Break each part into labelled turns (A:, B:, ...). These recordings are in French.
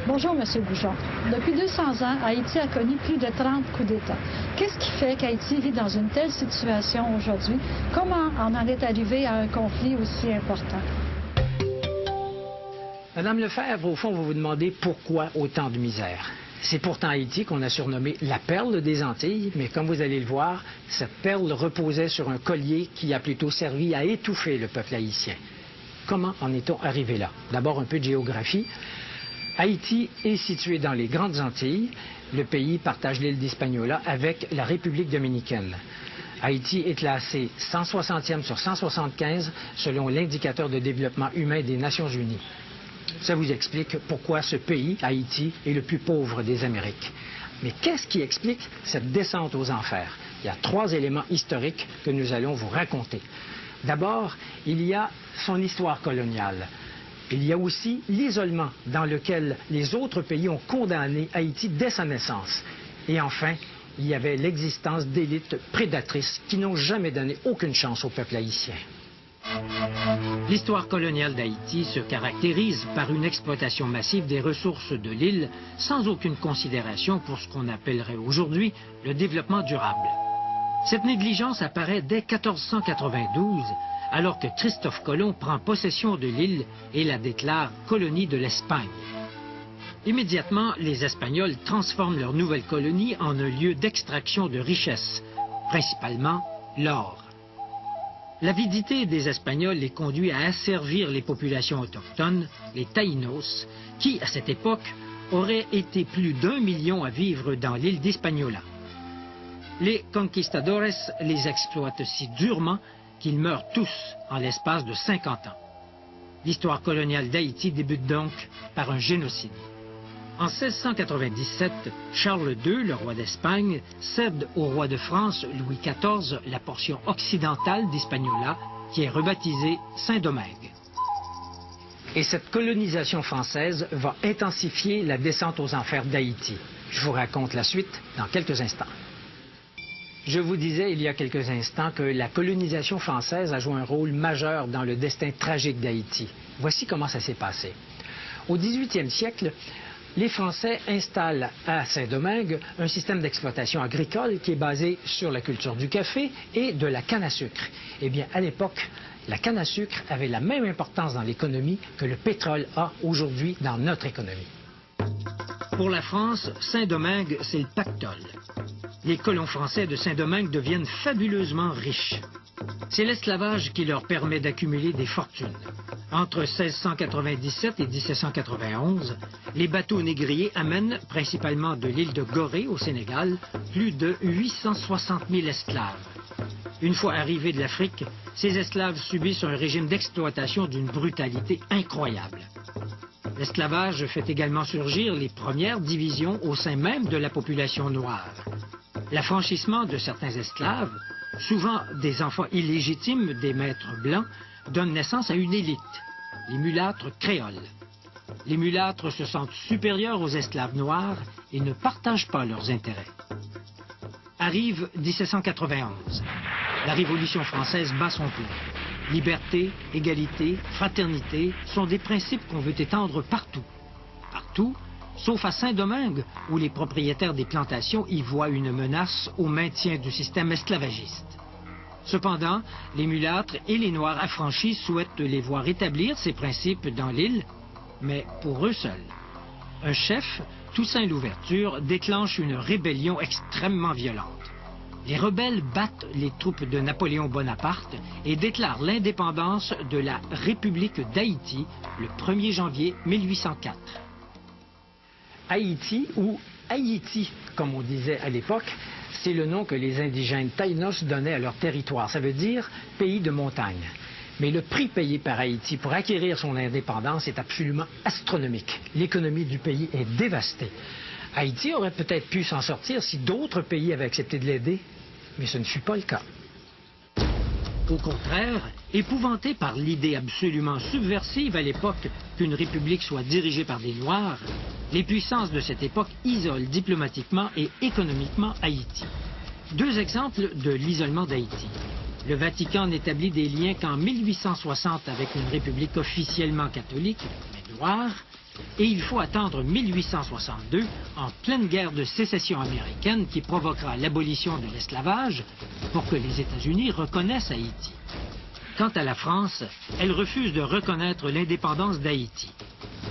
A: Bonjour, M. Goujon. Depuis 200 ans, Haïti a connu plus de 30 coups d'État. Qu'est-ce qui fait qu'Haïti vit dans une telle situation aujourd'hui? Comment on en est arrivé à un conflit aussi important?
B: Madame Lefebvre, au fond, vous vous demandez pourquoi autant de misère. C'est pourtant Haïti qu'on a surnommé la perle des Antilles, mais comme vous allez le voir, cette perle reposait sur un collier qui a plutôt servi à étouffer le peuple haïtien. Comment en est-on arrivé là? D'abord, un peu de géographie. Haïti est situé dans les Grandes Antilles. Le pays partage l'île d'Hispaniola avec la République dominicaine. Haïti est classé 160e sur 175 selon l'indicateur de développement humain des Nations Unies. Ça vous explique pourquoi ce pays, Haïti, est le plus pauvre des Amériques. Mais qu'est-ce qui explique cette descente aux enfers? Il y a 3 éléments historiques que nous allons vous raconter. D'abord, il y a son histoire coloniale. Il y a aussi l'isolement dans lequel les autres pays ont condamné Haïti dès sa naissance. Et enfin, il y avait l'existence d'élites prédatrices qui n'ont jamais donné aucune chance au peuple haïtien.
C: L'histoire coloniale d'Haïti se caractérise par une exploitation massive des ressources de l'île sans aucune considération pour ce qu'on appellerait aujourd'hui le développement durable. Cette négligence apparaît dès 1492, alors que Christophe Colomb prend possession de l'île et la déclare colonie de l'Espagne. Immédiatement, les Espagnols transforment leur nouvelle colonie en un lieu d'extraction de richesses, principalement l'or. L'avidité des Espagnols les conduit à asservir les populations autochtones, les Taïnos, qui, à cette époque, auraient été plus d'1 million à vivre dans l'île d'Hispaniola. Les conquistadores les exploitent si durement qu'ils meurent tous en l'espace de 50 ans. L'histoire coloniale d'Haïti débute donc par un génocide. En 1697, Charles II, le roi d'Espagne, cède au roi de France, Louis XIV, la portion occidentale d'Hispaniola, qui est rebaptisée Saint-Domingue.
B: Et cette colonisation française va intensifier la descente aux enfers d'Haïti. Je vous raconte la suite dans quelques instants. Je vous disais il y a quelques instants que la colonisation française a joué un rôle majeur dans le destin tragique d'Haïti. Voici comment ça s'est passé. Au 18e siècle, les Français installent à Saint-Domingue un système d'exploitation agricole qui est basé sur la culture du café et de la canne à sucre. Eh bien, à l'époque, la canne à sucre avait la même importance dans l'économie que le pétrole a aujourd'hui dans notre économie.
C: Pour la France, Saint-Domingue, c'est le pactole. Les colons français de Saint-Domingue deviennent fabuleusement riches. C'est l'esclavage qui leur permet d'accumuler des fortunes. Entre 1697 et 1791, les bateaux négriers amènent, principalement de l'île de Gorée au Sénégal, plus de 860 000 esclaves. Une fois arrivés de l'Afrique, ces esclaves subissent un régime d'exploitation d'une brutalité incroyable. L'esclavage fait également surgir les premières divisions au sein même de la population noire. L'affranchissement de certains esclaves, souvent des enfants illégitimes des maîtres blancs, donne naissance à une élite, les mulâtres créoles. Les mulâtres se sentent supérieurs aux esclaves noirs et ne partagent pas leurs intérêts. Arrive 1791. La Révolution française bat son plein. Liberté, égalité, fraternité sont des principes qu'on veut étendre partout. Partout, sauf à Saint-Domingue, où les propriétaires des plantations y voient une menace au maintien du système esclavagiste. Cependant, les mulâtres et les Noirs affranchis souhaitent les voir établir ces principes dans l'île, mais pour eux seuls. Un chef, Toussaint Louverture, déclenche une rébellion extrêmement violente. Les rebelles battent les troupes de Napoléon Bonaparte et déclarent l'indépendance de la République d'Haïti le 1er janvier 1804.
B: Haïti, ou Haïti, comme on disait à l'époque, c'est le nom que les indigènes Taïnos donnaient à leur territoire. Ça veut dire pays de montagne. Mais le prix payé par Haïti pour acquérir son indépendance est absolument astronomique. L'économie du pays est dévastée. Haïti aurait peut-être pu s'en sortir si d'autres pays avaient accepté de l'aider, mais ce ne fut pas le cas.
C: Au contraire, épouvantés par l'idée absolument subversive à l'époque qu'une république soit dirigée par des Noirs, les puissances de cette époque isolent diplomatiquement et économiquement Haïti. 2 exemples de l'isolement d'Haïti. Le Vatican n'établit des liens qu'en 1860 avec une république officiellement catholique, mais noire, Et il faut attendre 1862, en pleine guerre de sécession américaine qui provoquera l'abolition de l'esclavage, pour que les États-Unis reconnaissent Haïti. Quant à la France, elle refuse de reconnaître l'indépendance d'Haïti.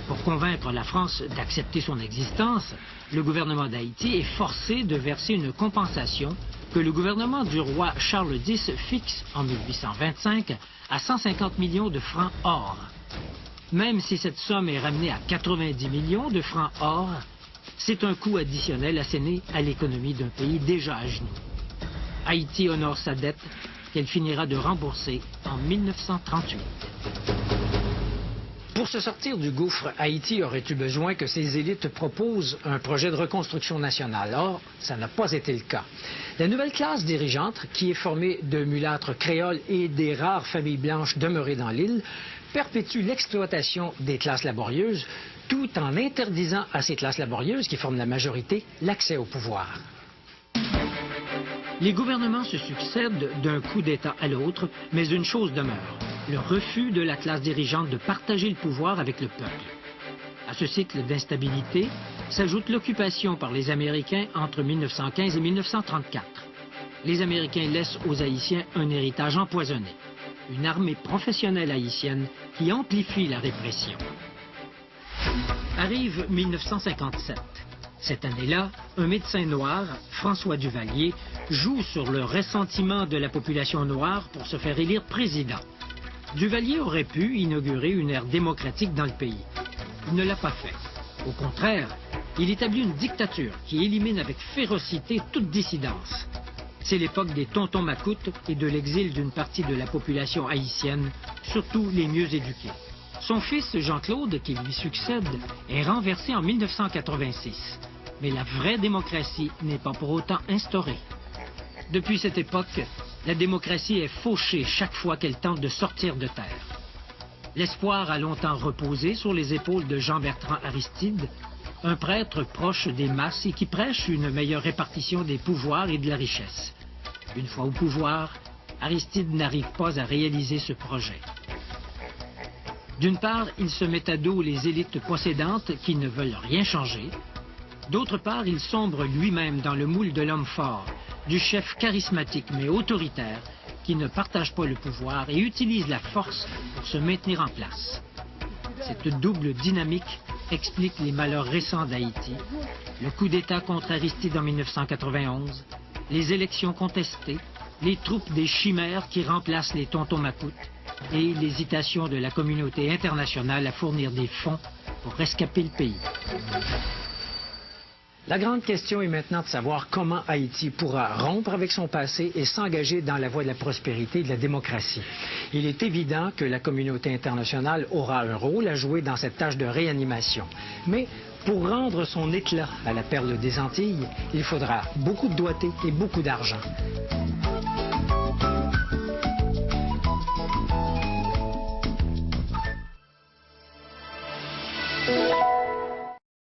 C: Pour convaincre la France d'accepter son existence, le gouvernement d'Haïti est forcé de verser une compensation que le gouvernement du roi Charles X fixe en 1825 à 150 millions de francs or. Même si cette somme est ramenée à 90 millions de francs or, c'est un coût additionnel asséné à l'économie d'un pays déjà à genoux. Haïti honore sa dette qu'elle finira de rembourser en 1938.
B: Pour se sortir du gouffre, Haïti aurait eu besoin que ses élites proposent un projet de reconstruction nationale. Or, ça n'a pas été le cas. La nouvelle classe dirigeante, qui est formée de mulâtres créoles et des rares familles blanches demeurées dans l'île, perpétue l'exploitation des classes laborieuses, tout en interdisant à ces classes laborieuses, qui forment la majorité, l'accès au pouvoir.
C: Les gouvernements se succèdent d'un coup d'État à l'autre, mais une chose demeure, le refus de la classe dirigeante de partager le pouvoir avec le peuple. À ce cycle d'instabilité s'ajoute l'occupation par les Américains entre 1915 et 1934. Les Américains laissent aux Haïtiens un héritage empoisonné, une armée professionnelle haïtienne qui amplifie la répression. Arrive 1957. Cette année-là, un médecin noir, François Duvalier, joue sur le ressentiment de la population noire pour se faire élire président. Duvalier aurait pu inaugurer une ère démocratique dans le pays. Il ne l'a pas fait. Au contraire, il établit une dictature qui élimine avec férocité toute dissidence. C'est l'époque des tontons macoutes et de l'exil d'une partie de la population haïtienne, surtout les mieux éduqués. Son fils Jean-Claude, qui lui succède, est renversé en 1986. Mais la vraie démocratie n'est pas pour autant instaurée. Depuis cette époque, la démocratie est fauchée chaque fois qu'elle tente de sortir de terre. L'espoir a longtemps reposé sur les épaules de Jean-Bertrand Aristide, un prêtre proche des masses et qui prêche une meilleure répartition des pouvoirs et de la richesse. Une fois au pouvoir, Aristide n'arrive pas à réaliser ce projet. D'une part, il se met à dos les élites possédantes qui ne veulent rien changer. D'autre part, il sombre lui-même dans le moule de l'homme fort, du chef charismatique mais autoritaire qui ne partage pas le pouvoir et utilise la force pour se maintenir en place. Cette double dynamique explique les malheurs récents d'Haïti, le coup d'État contre Aristide en 1991, les élections contestées, les troupes des chimères qui remplacent les tontons macoutes et l'hésitation de la communauté internationale à fournir des fonds pour rescaper le pays.
B: La grande question est maintenant de savoir comment Haïti pourra rompre avec son passé et s'engager dans la voie de la prospérité et de la démocratie. Il est évident que la communauté internationale aura un rôle à jouer dans cette tâche de réanimation. Mais pour rendre son éclat à la perle des Antilles, il faudra beaucoup de doigté et beaucoup d'argent.